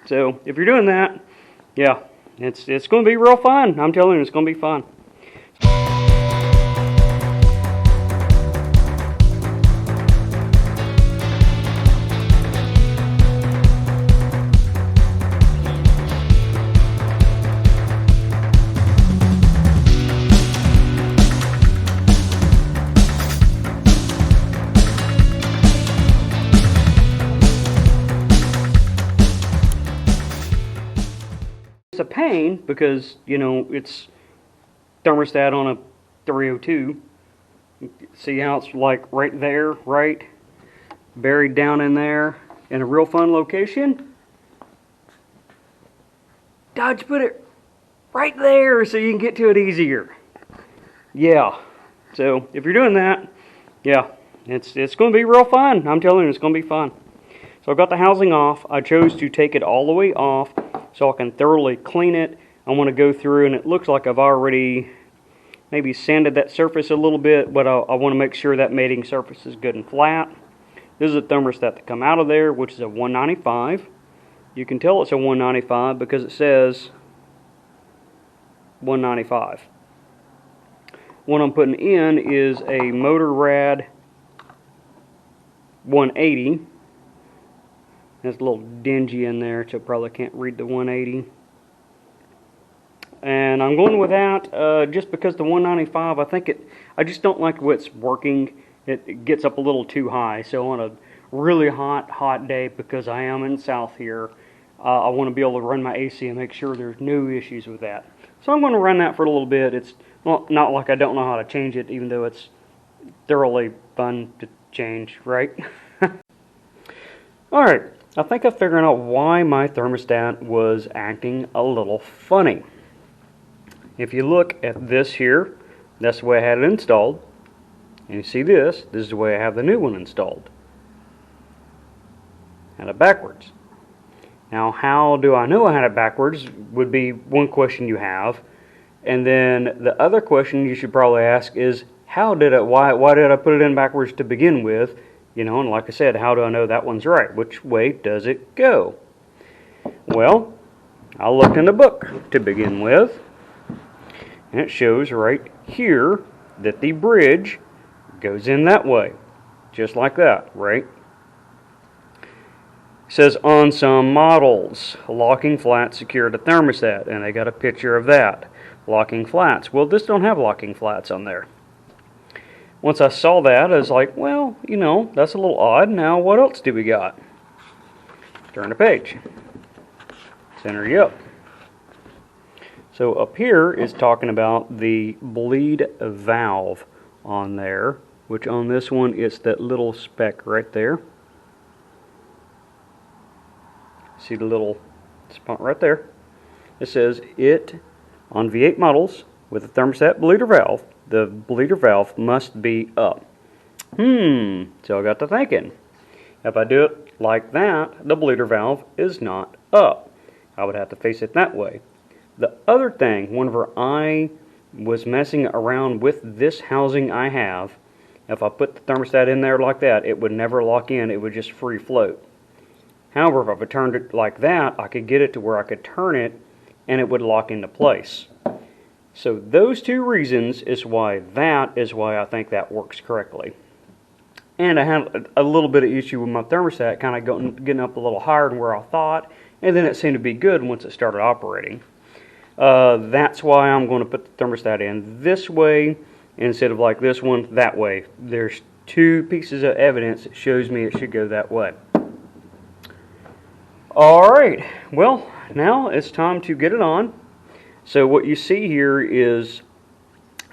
So if you're doing that, yeah, it's going to be real fun. I'm telling you, it's going to be fun. It's a pain because, you know, it's thermostat on a 302. See how it's like right there, right? Buried down in there in a real fun location. Dodge put it right there so you can get to it easier. Yeah, so if you're doing that, yeah, it's going to be real fun. I'm telling you, it's going to be fun. So I've got the housing off. I chose to take it all the way off so I can thoroughly clean it. I want to go through, and it looks like I've already maybe sanded that surface a little bit, but I want to make sure that mating surface is good and flat. This is a thermostat that come out of there, which is a 195. You can tell it's a 195 because it says 195. What I'm putting in is a Motorrad 180. It's a little dingy in there, so probably can't read the 180. And I'm going with that just because the 195, I just don't like what's working. It gets up a little too high. So on a really hot day, because I am in South here, I want to be able to run my AC and make sure there's no issues with that. So I'm going to run that for a little bit. It's not like I don't know how to change it, even though it's thoroughly fun to change, right? Alright, I think I figured out why my thermostat was acting a little funny. If you look at this here, that's the way I had it installed. And you see this is the way I have the new one installed. Had it backwards. Now, how do I know I had it backwards would be one question you have. And then the other question you should probably ask is, why did I put it in backwards to begin with? You know, and like I said, how do I know that one's right? Which way does it go? Well, I looked in the book to begin with. And it shows right here that the bridge goes in that way. Just like that, right? It says on some models, locking flats secure the thermostat, and they got a picture of that. Locking flats. Well, this don't have locking flats on there. Once I saw that, I was like, well, you know, that's a little odd. Now, what else do we got? Turn the page. Center you up. So up here is talking about the bleed valve on there, which on this one it's that little speck right there. See the little spot right there? It says on V8 models with a thermostat bleeder valve, the bleeder valve must be up. So I got to thinking. If I do it like that, the bleeder valve is not up. I would have to face it that way. The other thing, whenever I was messing around with this housing I have, if I put the thermostat in there like that, it would never lock in, it would just free float. However, if I turned it like that, I could get it to where I could turn it and it would lock into place. So those two reasons is why I think that works correctly. And I had a little bit of issue with my thermostat kind of getting up a little higher than where I thought, and then it seemed to be good once it started operating. That's why I'm going to put the thermostat in this way instead of like this one that way. There's two pieces of evidence that shows me it should go that way. Alright, well, now it's time to get it on. So what you see here is,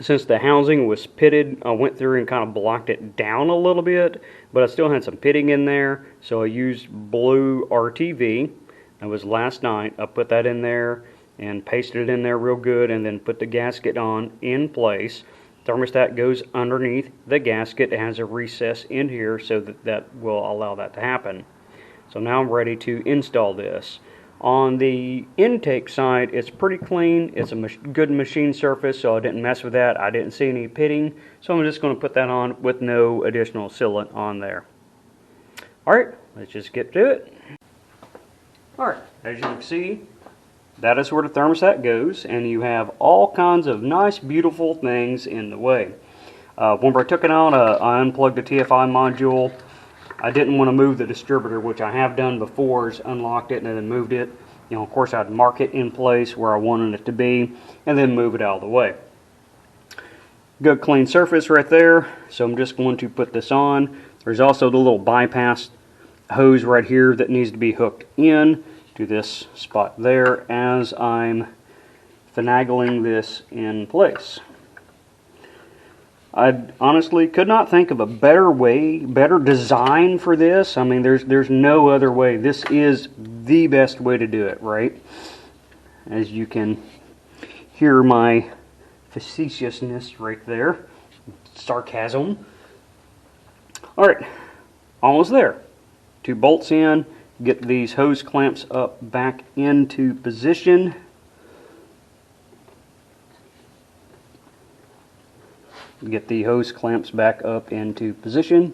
since the housing was pitted, I went through and kind of blocked it down a little bit, but I still had some pitting in there, so I used blue RTV. That was last night. I put that in there and pasted it in there real good, and then put the gasket on in place. Thermostat goes underneath the gasket. It has a recess in here so that will allow that to happen. So now I'm ready to install this. On the intake side, it's pretty clean. It's a good machine surface, so I didn't mess with that. I didn't see any pitting, so I'm just going to put that on with no additional sealant on there. Alright, let's just get to it. Alright, as you can see, that is where the thermostat goes, and you have all kinds of nice, beautiful things in the way. Whenever I took it out, I unplugged the TFI module. I didn't want to move the distributor, which I have done before, is unlocked it and then moved it. You know, of course, I'd mark it in place where I wanted it to be, and then move it out of the way. Good clean surface right there, so I'm just going to put this on. There's also the little bypass hose right here that needs to be hooked in to this spot there as I'm finagling this in place. I honestly could not think of a better way, better design for this. I mean, there's no other way. This is the best way to do it, right? As you can hear my facetiousness right there, sarcasm. All right, almost there. 2 bolts in, get these hose clamps up back into position. Get the hose clamps back up into position.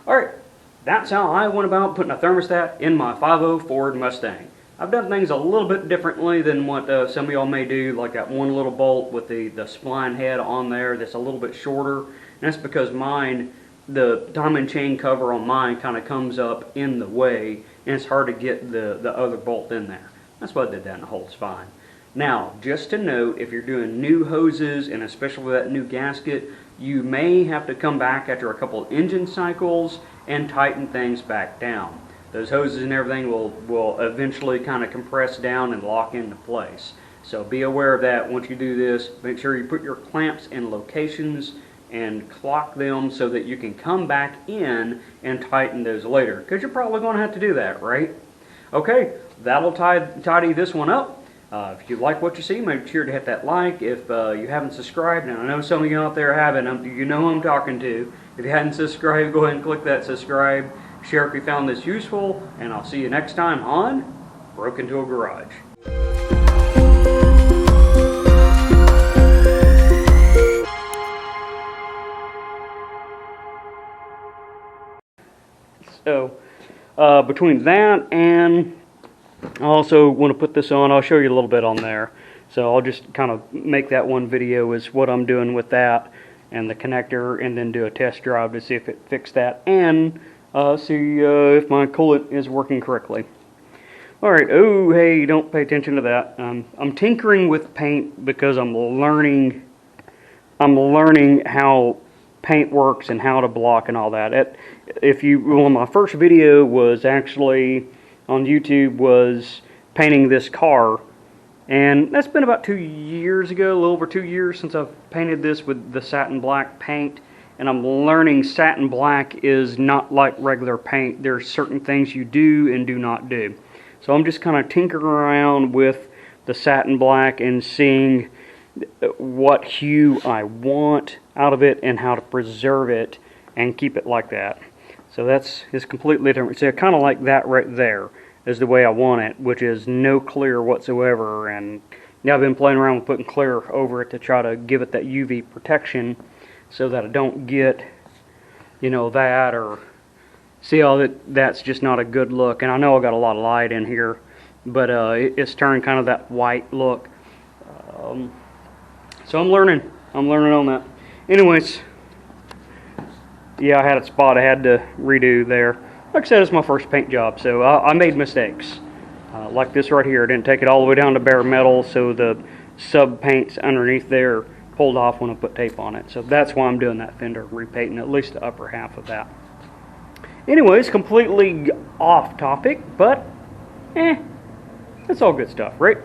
Alright, that's how I went about putting a thermostat in my 5.0 Ford Mustang. I've done things a little bit differently than what some of y'all may do, like that one little bolt with the spline head on there that's a little bit shorter. And that's because mine, the diamond chain cover on mine kind of comes up in the way, and it's hard to get the other bolt in there. That's why I did that, and it holds fine. Now, just to note, if you're doing new hoses, and especially with that new gasket, you may have to come back after a couple of engine cycles and tighten things back down. those hoses and everything will eventually kind of compress down and lock into place. So be aware of that once you do this. Make sure you put your clamps in locations and clock them so that you can come back in and tighten those later, because you're probably going to have to do that, right? Okay, that'll tidy this one up. If you like what you see, make sure to hit that like. If you haven't subscribed, and I know some of you out there haven't, you know who I'm talking to. If you hadn't subscribed, go ahead and click that subscribe. Share if you found this useful, and I'll see you next time on Broke Into a Garage. So, between that and I also want to put this on, I'll show you a little bit on there. So I'll just kind of make that one video is what I'm doing with that and the connector, and then do a test drive to see if it fixed that, and see if my coolant is working correctly. Alright, oh hey, don't pay attention to that. I'm tinkering with paint because I'm learning how paint works and how to block and all that. Well, my first video was actually on YouTube was painting this car, and that's been about 2 years ago, a little over 2 years since I've painted this with the satin black paint, and I'm learning satin black is not like regular paint. There's certain things you do and do not do. So I'm just kind of tinkering around with the satin black and seeing what hue I want out of it and how to preserve it and keep it like that. So it's completely different. So kind of like that right there is the way I want it, which is no clear whatsoever. And now I've been playing around with putting clear over it to try to give it that UV protection so that I don't get, you know, that, or see how that's just not a good look. And I know I got a lot of light in here, but it's turned kind of that white look. So I'm learning on that. Anyways, yeah, I had a spot I had to redo there. Like I said, it's my first paint job, so I made mistakes. Like this right here, I didn't take it all the way down to bare metal, so the sub paints underneath there pulled off when I put tape on it. So that's why I'm doing that fender, repainting at least the upper half of that. Anyways, completely off topic, but it's all good stuff, right?